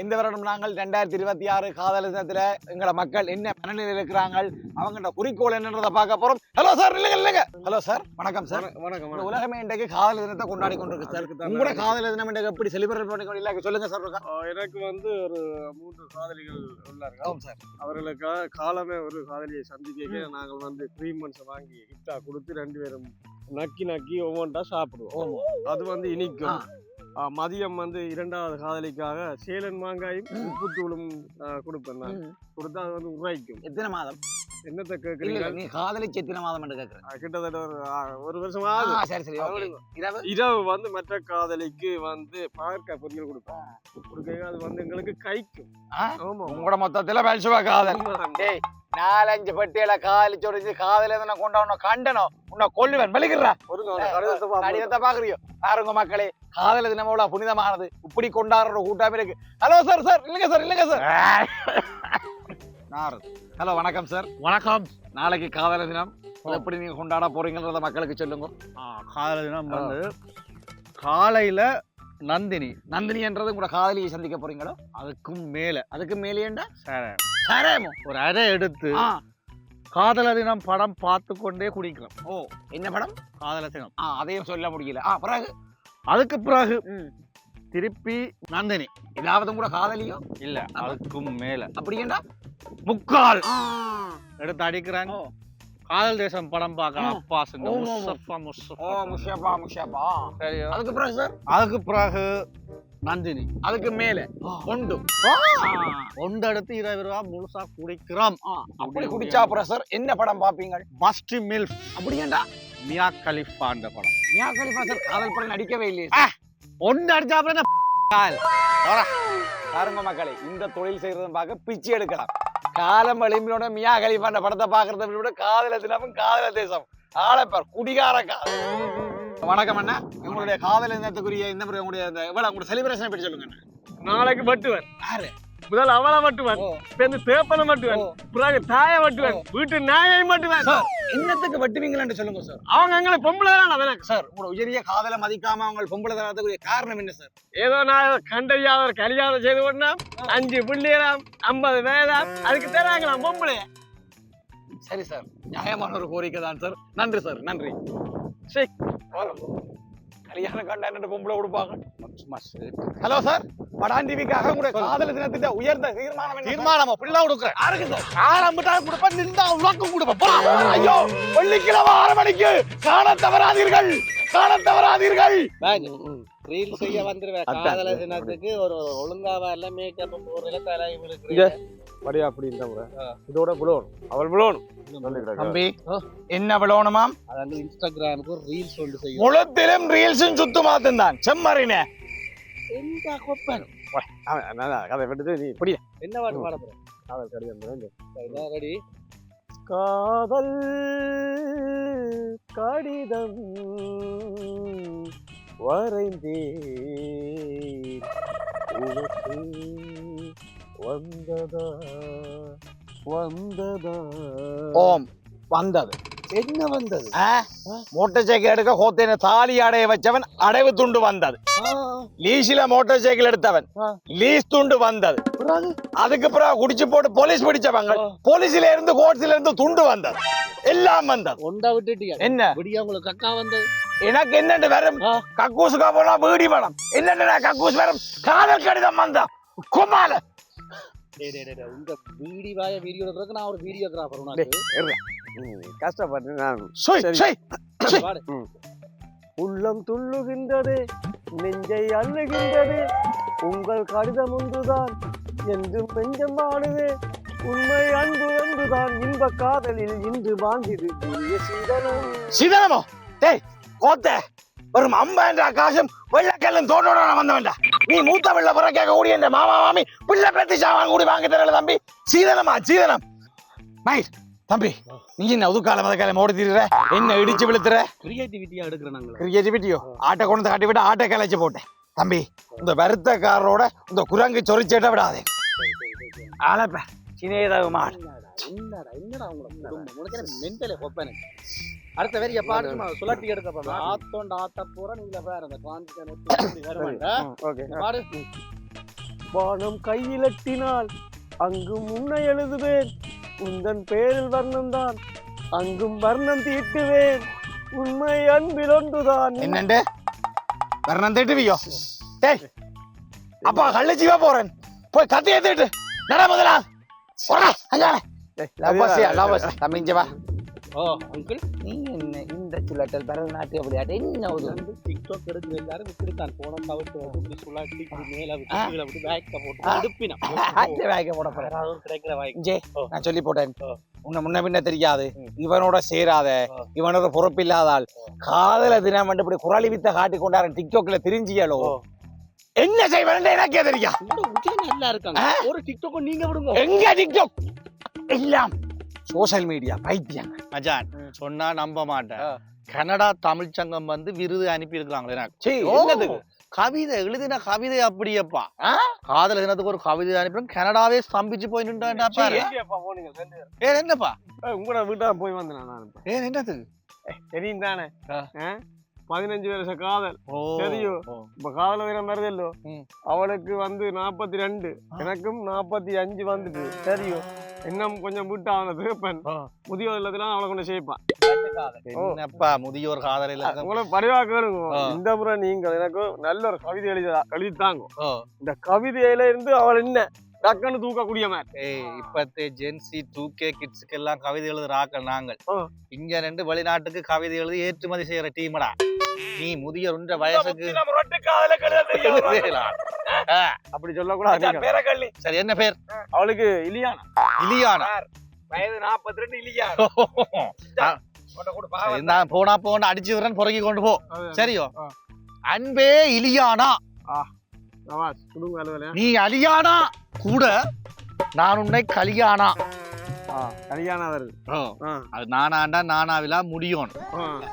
இந்த வருடம் நாங்கள் 2026 காதல் தினத்துல எங்களோட மக்கள் என்ன மனநிலையில் இருக்கிறாங்க, அவங்களோட குறிக்கோள் என்னன்றதை பார்க்க போறோம். ஹலோ சார், இல்லைங்க. ஹலோ சார், வணக்கம் சார். வணக்கம். உலகமே இன்றைக்கு காதல் தினத்தை கொண்டாடி கொண்டிருக்கு சார். உங்களோட காதல் தினம் இன்றைக்கு எப்படி செலிபிரேட் பண்ணி கொண்டு சொல்லுங்க சார். எனக்கு வந்து ஒரு 3 காதலிகள் உள்ளார்கள் சார். அவர்களுக்காக காலமே ஒரு காதலியை சந்திக்க நாங்கள் வந்து 3 months வாங்கி கிஃப்டா கொடுத்து 2 பேரும் நக்கி ஒவ்வொன்றா சாப்பிடுவோம். அது வந்து இனிக்கும். மதியம் வந்து 2வது காதலிக்காக சேலன் மாங்காயும் உப்புத்தூளும் கொடுப்பேன். நான் கொடுத்தா அது வந்து உரைக்கும். எத்தனை மாதம் என்னத்தை கேட்கறீங்க? நீ காதலிச்சு எத்தனை மாதம் என்று கேட்கிறேன். கிட்டத்தட்ட ஒரு வருஷம் ஆகுது. சரி. இரவு வந்து மற்ற காதலிக்கு வந்து பார்க்க பொரியல் கொடுப்பேன். அது வந்து எங்களுக்கு கைக்கும். உங்களோட மொத்தத்துல பேசுவா காதல். 4-5 பெட்டியில காதலிச்சு காதல கொண்டாடணும் கண்டனம் உன்னை கொல்லுவேன். வெளிக்கிறா ஒரு கடிதத்தை பாக்குறியோ பாருங்க மக்களே. காதல தினம் எவ்வளவு புனிதமானது, இப்படி கொண்டாடுற கூட்டாமே இருக்கு. Hello sir. இல்லைங்க சார். ஹலோ வணக்கம் சார். வணக்கம். நாளைக்கு காதல தினம், எப்படி நீங்க கொண்டாட போறீங்கன்றத மக்களுக்கு சொல்லுங்க. காதல தினம் வந்து காலையில நந்தினி என்றது கூட காதலியை சந்திக்க போறீங்களோ? அதுக்கு மேலேண்டா சரேமோ ஒரு அரை எடுத்து காதல தினம் படம் பார்த்து கொண்டே குடிக்கிறோம். ஓ, என்ன படம்? காதல தினம். அதையும் சொல்ல முடியல. பிறகு அதுக்கு பிறகு திருப்பி நந்தினி. ஏதாவது கூட காதலியோ? இல்ல, அதுக்கும் மேல. அப்படியேண்டா முக்கால் எடுத்து அடிக்கிறாங்க. காதல் தேசம் படம் பார்க்கலாம். அப்பாசுங்க முஷப்பா. சரி, அதுக்கு பிறகு சார்? அதுக்கு பிறகு நந்தினி. அதுக்கு மேல ஒண்டு எடுத்து 20 ரூபா முழுசா குடிக்கிறோம். அப்படி குடிச்சா அப்புறம் சார் என்ன படம் பாப்பீங்க? மஸ்ட் மில்ஃப். அப்படியேண்டா? மியா கலிஃபா அந்த படம். மியா கலிஃபா சார் காதல் படம் நடிக்கவே இல்லையே. ஒன்று அடிச்சா பாருங்க மக்களே, இந்த தொழில் செய்யறதும் பார்க்க பிச்சை எடுக்கலாம். காலம் வலிமையோட மியா கலிஃபா அந்த படத்தை பாக்குறத விட காதல தினமும் காதல தேசம் ஆளப்பார் குடிகார காதல். வணக்கம் அண்ணா. உங்களுடைய காதல் தினத்துக்குரிய இந்த முறை உங்களுடைய செலிபிரேஷன் பற்றி சொல்லுங்க. நாளைக்கு மட்டுவன் யாரு? முதல் அவளை மட்டுவன், தேப்பனை மட்டுவன், பிறகு தாயை மட்டுவன், வீட்டு நாயை மட்டுவன். என்னத்துக்கு வெட்டுவீங்களான்னு சொல்லுங்க சார். அவங்க எங்களை பொம்பளை தான் சார். உங்களோட உயரிய காதலை மதிக்காம அவங்க பொம்பளை தரத்துக்குரிய காரணம் என்ன சார்? ஏதோ நான் கண்டையாத கல்யாணம் செய்து கொண்டா 5 பிள்ளைகளாம் 50 வயதாம் அதுக்கு தராங்களாம் பொம்பளைய. சரி சார், நியாயமான ஒரு கோரிக்கை தான் சார். நன்றி சார், நன்றி. கல்யாணம் கண்டா என்ன பொம்பளை கொடுப்பாங்க? ஹலோ சார், படான் டிவிக்காக உங்களுடைய காதல் தினத்திட்ட உயர்ந்த தீர்மானம் பிள்ளை கொடுக்குறேன். யாருக்கு சார்? ஆரம்பிட்டாலும் கொடுப்பேன், நின்றா உலகம் கொடுப்பேன். ஐயோ, வெள்ளிக்கிழமை 6 மணிக்கு காண தவறாதீர்கள். ரீல் செய்ய வந்துருவேன். காதல தினத்துக்கு ஒரு ஒழுங்காவா எல்லாம் மேக்கப் போடுறதுல தலையும் இருக்கு. படியா அப்படி இந்த முறை இதோட விழணும், அவள் விழணும். தம்பி என்ன விழணுமாம்? அதாவது இன்ஸ்டாகிராமுக்கு ரீல்ஸ் ஒன்று செய்யும். முழத்திலும் ரீல்ஸும் சுத்து மாத்தும் தான் செம்மறினே. எந்த கொப்பன் கதை விட்டு நீ படியா. என்ன பாட்டு பாட போறேன்? காதல் கடிதம் ரெடி. காதல் கடிதம் வரைந்தே வந்ததா. ஓம் வந்தது. என்ன வந்தது? மோட்டார் சைக்கிள் எடுக்க ஹோத்தேன தாலி அடைய வச்சவன் அடைவு துண்டு வந்தது. லீஸ்ல மோட்டார் சைக்கிள் எடுத்தவன் லீஸ் துண்டு வந்தது. அதுக்கு பிறகு குடிச்சு போட்டு போலீஸ் பிடிச்சவங்க போலீஸ்ல இருந்து கோர்ட்ஸ்ல இருந்து துண்டு வந்தது. எல்லாம் வந்தது. ஒண்டா விட்டுட்டீங்க. என்ன விடியா உங்களுக்கு கக்கா வந்தது? எனக்கு என்னண்டு வரும்? கக்கூசுக்கா போனா வீடி வேணும். என்னண்டு கக்கூஸ் வரும்? காதல் கடிதம் வந்தா குமால. இந்த வீடியோ எடுக்கிறதுக்கு நான் ஒரு வீடியோகிராஃபர். உனக்கு கஷ்டப்பட்டு நான் உள்ளம் துள்ளுகின்றது, நெஞ்சை அள்ளுகின்றது, உங்கள் கடிதம் ஒன்றுதான் என்றும் நெஞ்சம் ஆடுது, உண்மை அன்புதான் இன்ப காதலில் இன்று வாழ்ந்தது சீதனமோ. டேய் கோத்த ஒரு 50 ஆகாசம் வெள்ளக்கல்லும் தோட்டோட வந்த வேண்டாம். நீ மூத்த வெள்ள புற கேட்க கூடிய இந்த மாமா மாமி பிள்ளை பேத்தி சாமான் கூடி வாங்க தரல தம்பி. சீதனம் மயிர் தம்பி, நீ என்ன உதுக்கால மதக்காலம் ஓடி தீர்ற, என்ன இடிச்சு விழுத்துற? கிரியேட்டிவிட்டியா எடுக்கிறேன். கிரியேட்டிவிட்டியோ? ஆட்டை கொண்டு காட்டி விட்டு ஆட்டை கலைச்சு போட்டேன் தம்பி. இந்த வருத்தக்காரரோட இந்த குரங்கு சொரிச்சேட்ட விடாதே. ஆளப்ப சினேதகுமார். என்னடா உங்களுக்கு மென்டலே கொப்பேன். அடுத்த வேற பாட்டு சுழட்டி எடுக்க போறோம். ஆத்தோண்ட ஆத்த போற நீங்க பாரு அந்த கான்செப்ட் பாடு. வானம் கையிலட்டினால் அங்கும் உன்னை எழுதுவேன், உந்தன் பேரில் வர்ணம்தான் அங்கும் வர்ணம் தீட்டுவேன், உண்மை அன்பில் ஒன்றுதான். என்னண்டு வர்ணம் தீட்டுவியோ? டேய் அப்பா கள்ளச்சிவா போறேன், போய் கத்தி ஏத்திட்டு நட முதலா தமிஞ்சவா. ஓ அங்கிள், நீங்க என்ன இந்த சுழட்டல் பரதநாட்டியம் விளையாட்டு என்ன ஒரு டிக்டாக் எடுத்து எல்லாரும் இப்படித்தான் போன தவிர்த்து இப்படி சுழட்டி மேல விட்டு பேக்க போட்டு எடுப்பினா வாய்க்க போட போறேன் கிடைக்கிற வாய்க்கு. ஜே நான் சொல்லி போட்டேன், உன்னை முன்ன பின்ன தெரியாது, இவனோட சேராத, இவனோட பொறுப்பு இல்லாதால் காதல தினம் வந்து இப்படி குரலி வித்த காட்டி கொண்டாரு டிக்டாக்ல திரிஞ்சியலோ, என்ன செய்வேன் எனக்கே தெரியா. நல்லா இருக்காங்க ஒரு டிக்டாக் நீங்க விடுங்க. எங்க டிக்டாக் எல்லாம் சோசியல் மீடியா பைத்தியம். மச்சான் சொன்னா நம்ப மாட்டேன், கனடா தமிழ் சங்கம் வந்து விருது அனுப்பி இருக்கிறாங்களே கவிதை எழுதின கவிதை அப்படியப்பா. காதல தினத்துக்கு ஒரு கவிதை அனுப்பி கனடாவே ஸ்தம்பிச்சு போய் நின்றாண்டா பாரு. என்னப்பா உங்களோட வீட்டா போய் வந்தேன் நான். என்னது தெரியும் தானே 15 வருஷ காதல் தெரியும். இப்ப காதல தினம் வருதல்லோ, அவளுக்கு வந்து 42, எனக்கும் 45 வந்துட்டு தெரியும். இன்னும் கொஞ்சம் விட்டு அவனை திருப்பன் முதியோர் இல்லத்துல அவளை கொண்டு சேர்ப்பான். என்னப்பா முதியோர் காதல் இல்ல உங்களை பரிவா கேளுங்க, இந்த முறை நீங்கள் எனக்கு நல்ல ஒரு கவிதை எழுதித்தாங்க. இந்த கவிதையில இருந்து அவள் என்ன டக்குன்னு தூக்கக்கூடிய மாதிரி. இப்பத்தே ஜென்சி 2K கிட்ஸுக்கு எல்லாம் கவிதை எழுதுற ஆக்கள் நாங்கள். இங்க ரெண்டு வெளிநாட்டுக்கு கவிதை எழுதி ஏற்றுமதி செய்யற டீமடா. நீ முதியோர் உன்ற வயசுக்கு அப்படி சொல்லக்கூடாது. சரி என்ன பேர் அவளுக்கு? இலியானா. இலியானா வயது 42. இலியானா நான் போனா போன அடிச்சு விடுறேன், பொறுக்கி கொண்டு போ. சரியோ? அன்பே இலியானா, நீ அலியானா கூட நான் உன்னை கலியானா. கலியானா வருது, அது நானாண்டா நானாவிலா முடியும்.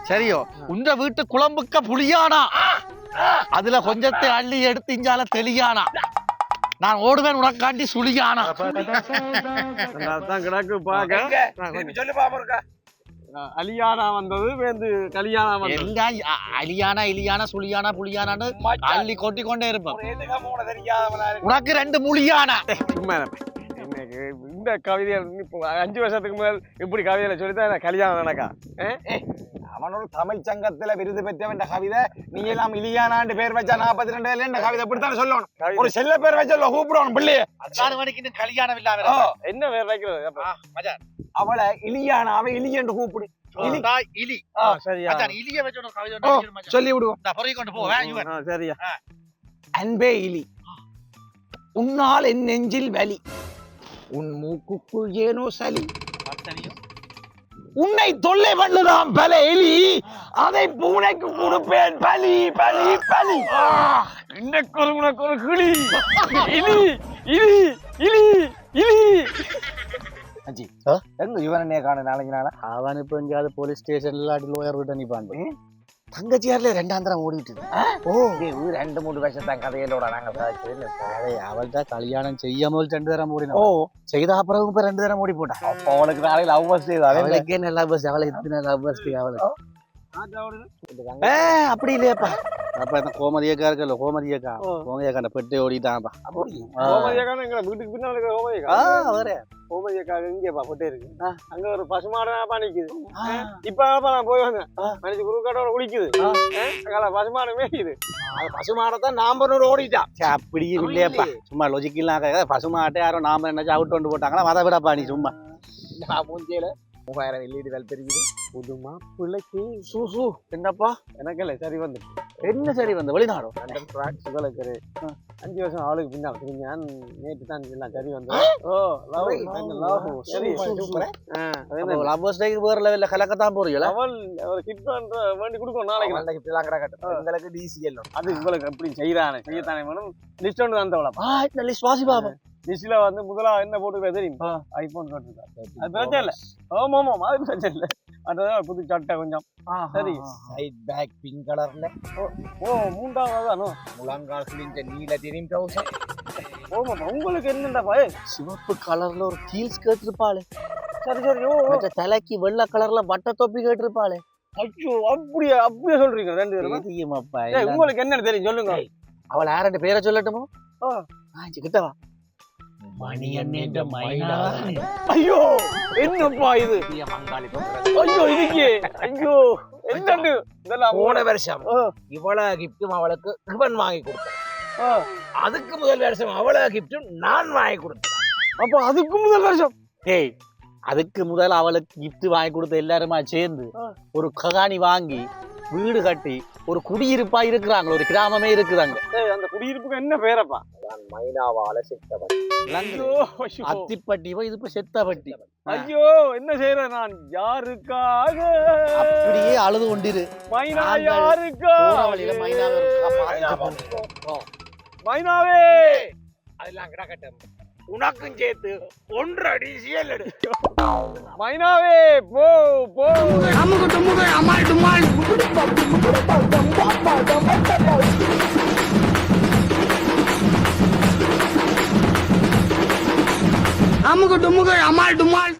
சரியோ? உன்ற வீட்டு குழம்புக்க புளியானா, அதுல கொஞ்சத்தை அள்ளி எடுத்து இஞ்சால தெளியானா. நான் ஓடுவேன் உனக்காண்டி சுழியானா. கிடக்கு பாக்க அலியானா வந்தது வேந்து கலியானா வந்தது. அலியானா இலியானா சுழியானா புளியானான்னு அள்ளி கொட்டி கொண்டே இருப்பேன். உனக்கு 2 முழியானா. இந்த கவிதையை 5 வருஷத்துக்கு முதல் இப்படி கவிதையில சொல்லித்தான் கல்யாணம் நடக்கா. அவனோட தமிழ் சங்கத்துல விருது பெற்றவன் கவிதை, நீ எல்லாம் இலியானாண்டு பேர் வச்சா 42 கவிதை இப்படித்தான் சொல்லணும். ஒரு செல்ல பேர் வச்சா கூப்பிடணும் பிள்ளைய. கல்யாணம் இல்லாம என்ன பேர் வைக்கிறது? அவளை இலியானாவை இலியன்று கூப்பிடு. இலி சரியா? இலிய வச்சு சொல்லி விடுவோம். கொண்டு போவேன். சரியா? அன்பே இலி, உன்னால் என் நெஞ்சில் வலி, உன் மூக்குக்குள் ஏனோ சளி, உன்னை தொல்லை பண்ணுதான் பல எலி, அதை பூனைக்கு கொடுப்பேன் பலி பலி பலி. உனக்கு ஒரு கிளி. இலி இலி இலி இலி. எங்க இவனே காண நாளைக்கு நாளா அவன் இப்ப எங்கேயாவது போலீஸ் ஸ்டேஷன்ல லோயர் விட்டு நிப்பான். தங்கச்சியார்ல 2ஆம் தரம் ஓடிட்டு. 2-3 வருஷத்தான் கதையிலோட நாங்க அவள்கிட்ட கல்யாணம் செய்யாமல் 2 தரம் ஓடினோம். செய்த அப்புறம் இப்ப 2 தரம் ஓடி போட்டான். அவளுக்கு நாளைக்கு லவ் பஸ் அவளுக்கே நல்ல பஸ், அவளை இத்தனை லவ் பஸ் அவளுக்கு அப்படி இல்லையாப்பா. அப்ப இந்த கோமதியக்கா இருக்குல்ல, கோமதியக்கா அந்த பெட்டை ஓடிட்டான்ப்பா. வீட்டுக்கு பின்னால கோமதியக்கா இங்கேப்பா பெட்டை இருக்கு. அங்க ஒரு பசுமாடா நிக்குது. இப்ப நான் போய் வந்தேன், மனுஷன் குறுக்காட்டோட குளிக்குது, பசுமாடு மேய்க்குது. அது பசுமாடத்தான் நாம்பனோட ஓடிட்டான். அப்படி இல்லையாப்பா, சும்மா லொஜிக்கலாம். பசுமாட்டை யாரும் நாம என்ன அவுட் கொண்டு போட்டாங்களா, மத விடப்பா நீ சும்மா. மூஞ்சியில 3000 வெளியீடுகள் தெரியுது. புதுமா பிள்ளைக்கு சூசு என்னப்பா? எனக்கு இல்லை சரி வந்து என்ன சரி வந்து வெளிநாடு 5 வருஷம் அவளுக்கு பின்னால் நான் நேற்று தான் எல்லாம் சரி வந்து. வேற லெவல்ல கலக்கத்தான் போறீங்களா? அவள் கிட் பண்ற வேண்டி கொடுக்கணும் நாளைக்கு. எங்களுக்கு டிசிஎல் அது உங்களுக்கு எப்படி செய்யறானே செய்யத்தானே வேணும். லிஸ்ட் ஒன்று வந்தவளா லிஸ்ட் வாசி பாப்பா. லிஸ்ட்ல வந்து முதலா என்ன போட்டுருக்கா தெரியும்? ஐபோன் போட்டுருக்கா. அது பிரச்சனை இல்லை. ஆமா ஆமா அது பிரச்சனை இல்லை. அதான் புது சட்டை கொஞ்சம் சரி. சைட் பேக் பிங்க் கலர்ல. ஓ 3ஆவது முழங்கால் நீல தெரியும் ட்ரவுசர். ஓமாப்பா உங்களுக்கு என்னண்டா சிவப்பு கலர்ல ஒரு கீல்ஸ் கேட்டிருப்பாளே. சரி சரி. ஓ தலைக்கு வெள்ளை கலர்ல வட்ட தொப்பி கேட்டிருப்பாளே. ஐயோ அப்படியே அப்படியே சொல்றீங்க 2 பேரும். தெரியுமாப்பா? உங்களுக்கு என்னன்னு தெரியும் சொல்லுங்க. அவள் யாரண்டு பேரை சொல்லட்டுமோ? கிட்டவா மணி என்ற மைனா ஐயோ என்னப்பா இது பங்காளி ஐயோ இதுக்கே ஐயோ என்னண்டு இதெல்லாம் போன வருஷம் இவ்வளவு கிஃப்டும் அவளுக்கு இவன் வாங்கி கொடுத்தேன். அதுக்கு முதல் வருஷம் அவ்வளவு கிஃப்டும் நான் வாங்கி கொடுத்தேன். அப்ப அதுக்கு முதல் வருஷம் ஏய் அதுக்கு முதல் அவளுக்கு கிஃப்ட் வாங்கி கொடுத்த எல்லாருமா சேர்ந்து ஒரு ககாணி வாங்கி வீடு கட்டி ஒரு குடியிருப்பா இருக்கிறாங்க, ஒரு கிராமமே இருக்குதாங்க. அந்த குடியிருப்புக்கு என்ன பேரப்பா? மைனாவால சித்தவன் ஐயோ ஐயோ. அத்திப்பட்டி போய் இது இப்ப செத்தப்பட்டி. ஐயோ என்ன செய்யற நான் யாருக்காக அப்படியே அழுது கொண்டிரு. மைனா நாங்கள் யாருக்கா போற வழியில மைனாவை மைனாவே அதெல்லாம் கிடக்கட்டும், உனக்கும் சேர்த்து 1.5 அடி சியல் எடு. மைனாவே போ போ அமுக டுமுக அமால் டுமால். அமுக டுமுக அமால் டுமால்.